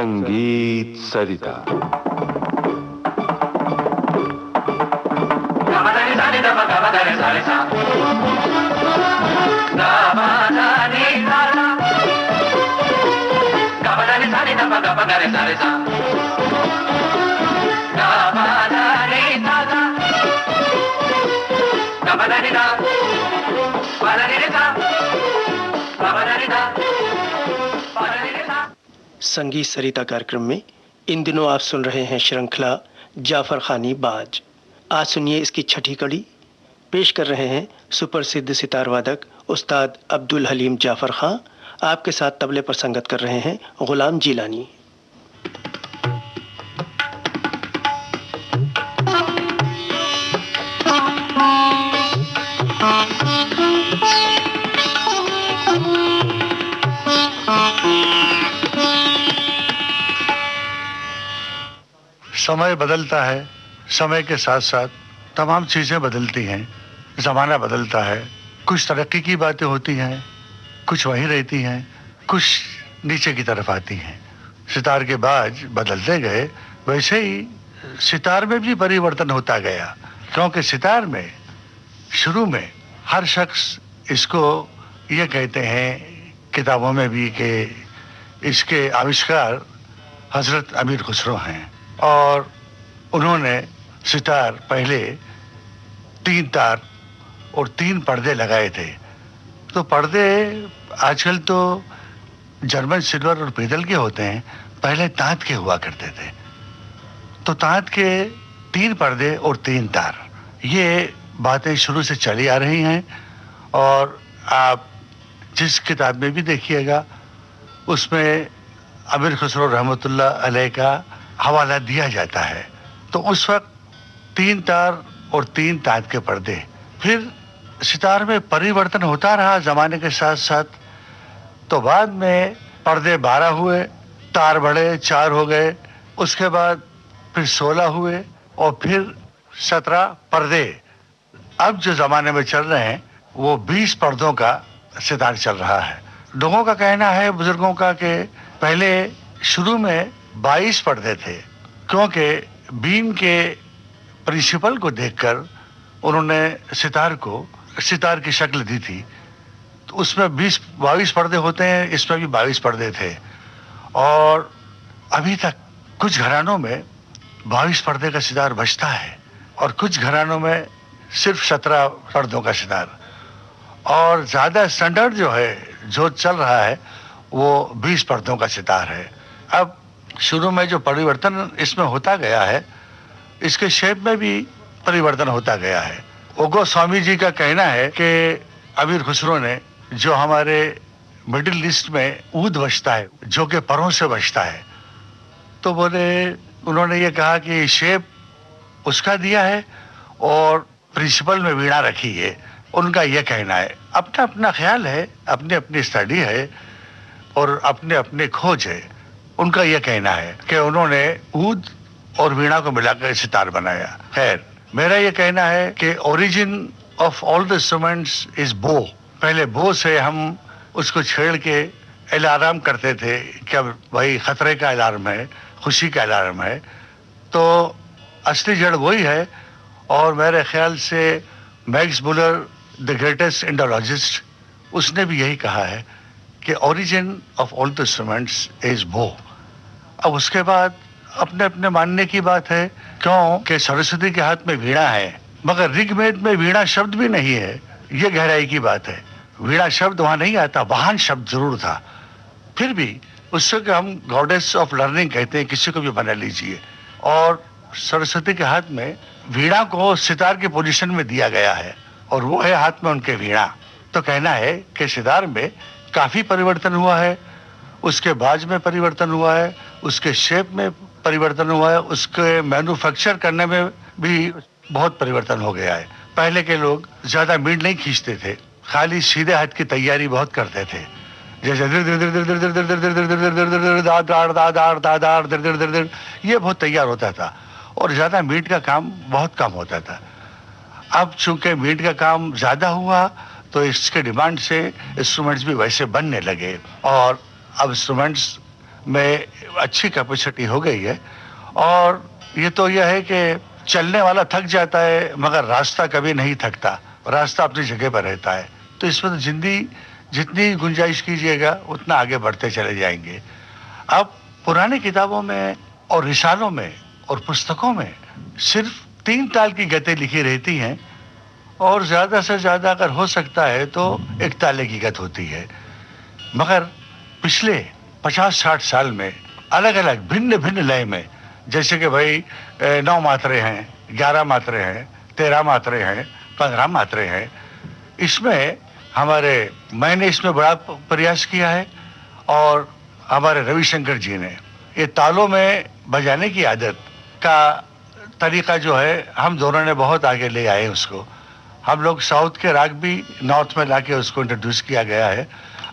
संगीत सरिता। संगीत सरिता कार्यक्रम में इन दिनों आप सुन रहे हैं श्रृंखला जाफर खानी बाज। आज सुनिए इसकी छठी कड़ी। पेश कर रहे हैं सुप्रसिद्ध सितार वादक उस्ताद अब्दुल हलीम जाफर खां। आपके साथ तबले पर संगत कर रहे हैं गुलाम जिलानी। समय बदलता है, समय के साथ साथ तमाम चीज़ें बदलती हैं, ज़माना बदलता है। कुछ तरक्की की बातें होती हैं, कुछ वहीं रहती हैं, कुछ नीचे की तरफ आती हैं। सितार के बाज बदलते गए, वैसे ही सितार में भी परिवर्तन होता गया। क्योंकि सितार में शुरू में हर शख्स इसको ये कहते हैं किताबों में भी कि इसके आविष्कार हज़रत अमीर खुसरो हैं और उन्होंने सितार पहले 3 तार और 3 पर्दे लगाए थे। तो पर्दे आजकल तो जर्मन सिल्वर और पीतल के होते हैं, पहले तांत के हुआ करते थे। तो तांत के 3 पर्दे और 3 तार, ये बातें शुरू से चली आ रही हैं। और आप जिस किताब में भी देखिएगा उसमें अमीर खुसरो रहमतुल्लाह अलैह का हवाला दिया जाता है। तो उस वक्त 3 तार और 3 तांत के पर्दे। फिर सितार में परिवर्तन होता रहा ज़माने के साथ साथ। तो बाद में पर्दे 12 हुए, तार बढ़े 4 हो गए, उसके बाद फिर 16 हुए और फिर 17 पर्दे। अब जो ज़माने में चल रहे हैं वो 20 पर्दों का सितार चल रहा है। लोगों का कहना है, बुजुर्गों का, कि पहले शुरू में 22 पर्दे थे, क्योंकि बीम के प्रिंसिपल को देखकर उन्होंने सितार की शक्ल दी थी। तो उसमें 22 पर्दे होते हैं, इसमें भी 22 पर्दे थे। और अभी तक कुछ घरानों में 22 पर्दे का सितार बजता है और कुछ घरानों में सिर्फ 17 पर्दों का सितार। और ज़्यादा स्टैंडर्ड जो चल रहा है वो 20 पर्दों का सितार है। अब शुरू में जो परिवर्तन इसमें होता गया है, इसके शेप में भी परिवर्तन होता गया है। ओगो स्वामी जी का कहना है कि अमीर खुसरो ने जो हमारे मिडिल ईस्ट में ऊद बजता है, जो कि परों से बजता है, तो उन्होंने ये कहा कि शेप उसका दिया है और प्रिंसिपल में वीणा रखी है। उनका यह कहना है। अपना अपना ख्याल है, अपनी अपनी स्टडी है और अपने अपने खोज है। उनका यह कहना है कि उन्होंने ऊद और वीणा को मिलाकर सितार बनाया। खैर, मेरा यह कहना है कि origin of all the instruments is बो। पहले बो से हम उसको छेड़ के अलार्म करते थे कि अब भाई खतरे का अलार्म है, खुशी का अलार्म है। तो असली जड़ वही है। और मेरे ख्याल से Max Muller, the greatest Indologist, उसने भी यही कहा है कि origin of all the instruments is बो। अब उसके बाद अपने अपने मानने की बात है। क्यों कि सरस्वती के हाथ में वीणा है, मगर ऋग्वेद में वीणा शब्द भी नहीं है। ये गहराई की बात है। वीणा शब्द वहां नहीं आता, वाहन शब्द जरूर था। फिर भी उससे कि हम गॉडेस ऑफ लर्निंग कहते हैं, किसी को भी बना लीजिए। और सरस्वती के हाथ में वीणा को सितार की पोजीशन में दिया गया है और वो है हाथ में उनके वीणा। तो कहना है कि सितार में काफी परिवर्तन हुआ है, उसके बाज में परिवर्तन हुआ है, उसके शेप में परिवर्तन हुआ है, उसके मैन्युफैक्चर करने में भी बहुत परिवर्तन हो गया है। पहले के लोग ज्यादा मीट नहीं खींचते थे, खाली सीधे हाथ की तैयारी बहुत करते थे। जैसे ये बहुत तैयार होता था और ज्यादा मीट का काम बहुत कम होता था। अब चूंकि मीट का काम ज्यादा हुआ तो इसके डिमांड से इंस्ट्रूमेंट्स भी वैसे बनने लगे और अब इंस्ट्रूमेंट्स में अच्छी कैपेसिटी हो गई है। और ये तो यह है कि चलने वाला थक जाता है मगर रास्ता कभी नहीं थकता, रास्ता अपनी जगह पर रहता है। तो इसमें तो जिंदगी जितनी गुंजाइश कीजिएगा उतना आगे बढ़ते चले जाएंगे। अब पुरानी किताबों में और रिसालों में और पुस्तकों में सिर्फ 3 ताल की गतें लिखी रहती हैं और ज्यादा से ज्यादा अगर हो सकता है तो 1 ताले की गत होती है। मगर पिछले 50-60 साल में अलग अलग भिन्न भिन्न लय में, जैसे कि भाई 9 मात्रे हैं, 11 मात्रे हैं, 13 मात्रे हैं, 15 मात्रे हैं, इसमें मैंने इसमें बड़ा प्रयास किया है। और हमारे रविशंकर जी ने ये तालों में बजाने की आदत का तरीका जो है हम दोनों ने बहुत आगे ले आए उसको। हम लोग साउथ के राग भी नॉर्थ में लाके उसको इंट्रोड्यूस किया गया है।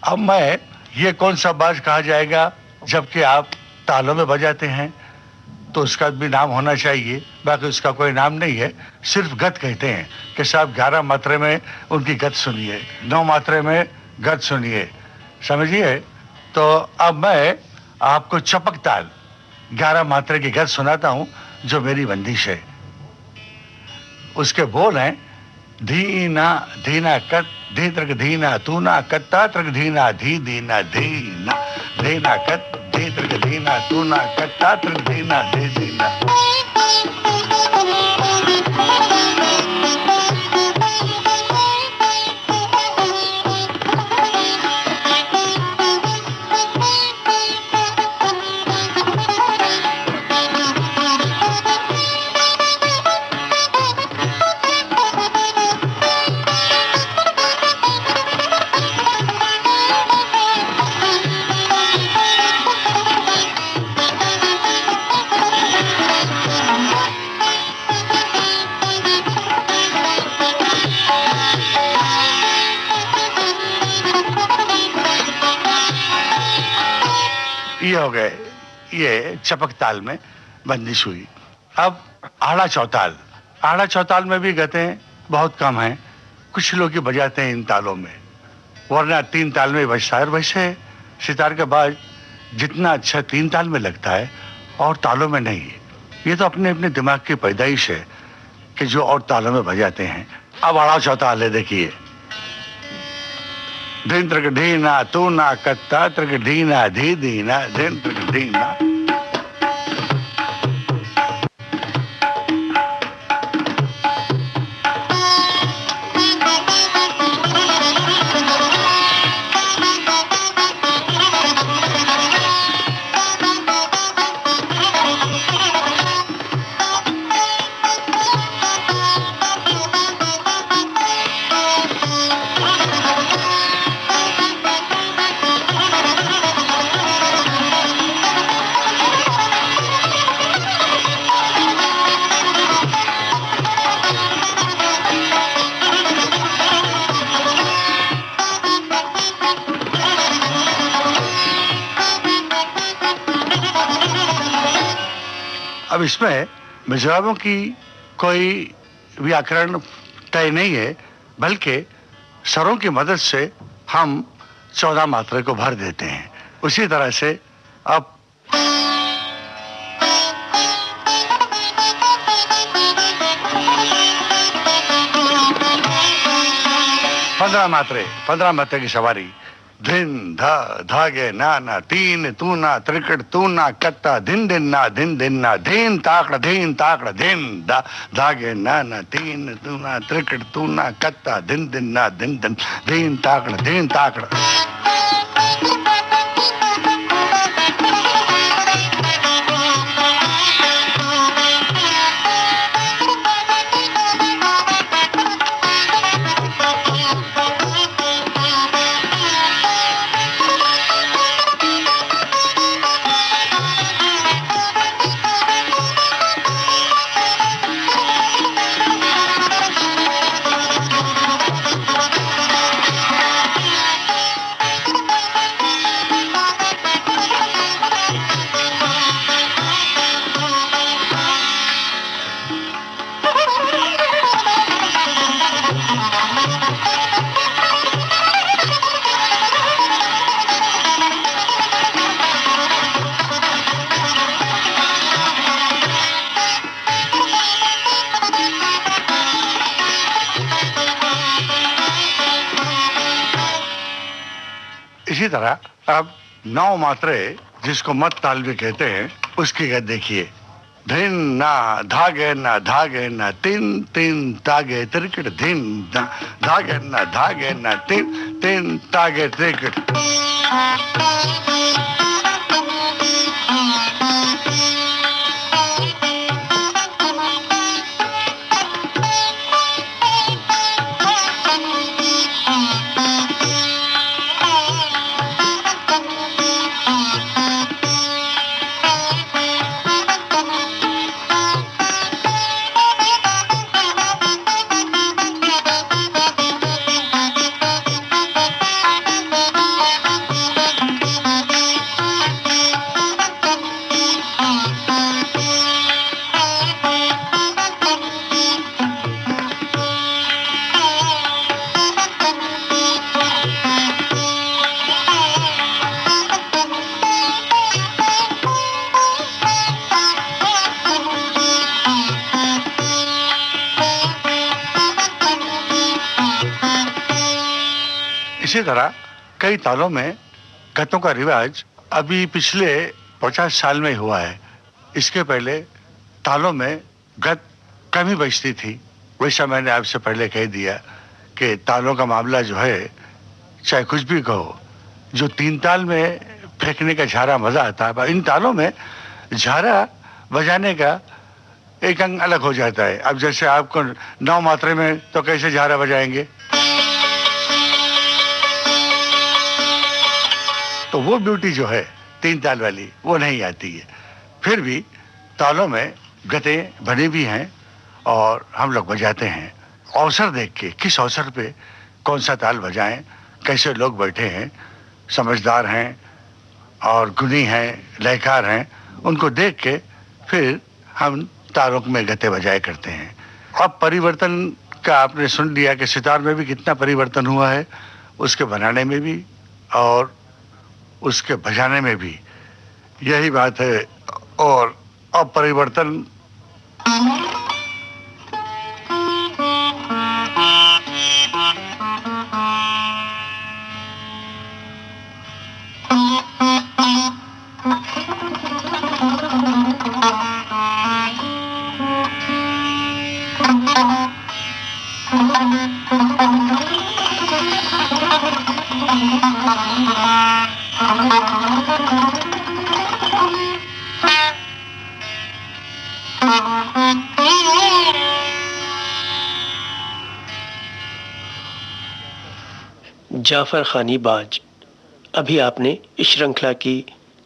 अब मैं ये कौन सा बाज कहा जाएगा जबकि आप तालों में बजाते हैं तो उसका भी नाम होना चाहिए, बाकी उसका कोई नाम नहीं है, सिर्फ गत कहते हैं कि साहब 11 मात्रे में उनकी गत सुनिए, 9 मात्रे में गत सुनिए, समझिए। तो अब मैं आपको चपक ताल 11 मात्रे की गत सुनाता हूं जो मेरी बंदिश है। उसके बोल हैं धीना धीना कत धी त्रक धीना तूना कत्ता त्रक धीना धी दीना धीना धीना कत धी त्रक धीना तूना कत्ता त्रक धीना धी दीना। ये हो गए, ये चपक ताल में बंदिश हुई। अब आड़ा चौताल, आड़ा चौताल में भी गतें बहुत कम हैं, कुछ लोग ही बजाते हैं इन तालों में, वरना 3 ताल में बजता है। और वैसे सितार का बाज जितना अच्छा 3 ताल में लगता है और तालों में नहीं है। ये तो अपने अपने दिमाग की पैदाइश है कि जो और तालों में बजाते हैं। अब आड़ा चौताल है, देखिए दिन त्रक ढीना तूना कत्ता त्रक ढीना धी दीना दिन त्रक ढीना। अब इसमें मिज़राबों की कोई व्याकरण तय नहीं है, बल्कि स्वरों की मदद से हम 14 मात्रा को भर देते हैं। उसी तरह से अब 15 मात्रे की सवारी। धिन धा धागे ना 3 तूना त्रिकट तूना कत्ता दिन दिन ना धीन ताकड़ धिन धा धागे ना 3 तूना त्रिकट तूना कत्ता दिन दिन धीन ताकड़। इसी तरह अब 9 मात्रे जिसको मत ताल भी कहते हैं उसकी गत देखिए। धिन ना धागे ना धागे ना तीन तीन तागे त्रिकट धिन ना धागे ना तीन तीन तागे त्रिकट। इसी तरह कई तालों में गतों का रिवाज अभी पिछले 50 साल में हुआ है। इसके पहले तालों में गत कम ही बजती थी। वैसा मैंने आपसे पहले कह दिया कि तालों का मामला जो है, चाहे कुछ भी कहो, जो 3 ताल में फेंकने का झारा मजा आता है, इन तालों में झारा बजाने का एक अंग अलग हो जाता है। अब जैसे आपको 9 मात्रे में तो कैसे झारा बजाएंगे, तो वो ब्यूटी जो है 3 ताल वाली वो नहीं आती है। फिर भी तालों में गतें बनी भी हैं और हम लोग बजाते हैं। अवसर देख के किस अवसर पे कौन सा ताल बजाएं, कैसे लोग बैठे हैं, समझदार हैं और गुणी हैं, लयकार हैं, उनको देख के फिर हम तालों में गते बजाए करते हैं। अब परिवर्तन का आपने सुन लिया कि सितार में भी कितना परिवर्तन हुआ है, उसके बनाने में भी और उसके बजाने में भी यही बात है। और अब परिवर्तन जाफर खानी बाज। अभी आपने इस श्रृंखला की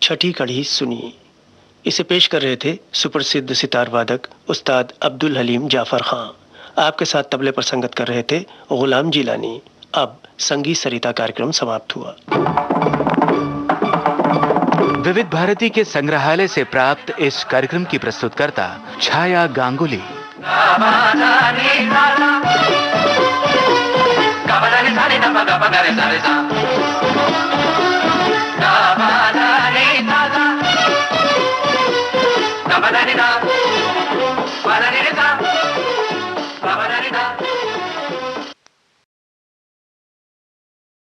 6ठी कड़ी सुनी। इसे पेश कर रहे थे सुप्रसिद्ध सितार वादक उस्ताद अब्दुल हलीम जाफर खां। आपके साथ तबले पर संगत कर रहे थे गुलाम जिलानी। अब संगीत सरिता कार्यक्रम समाप्त हुआ। विविध भारती के संग्रहालय से प्राप्त इस कार्यक्रम की प्रस्तुतकर्ता छाया गांगुली। Gabalani,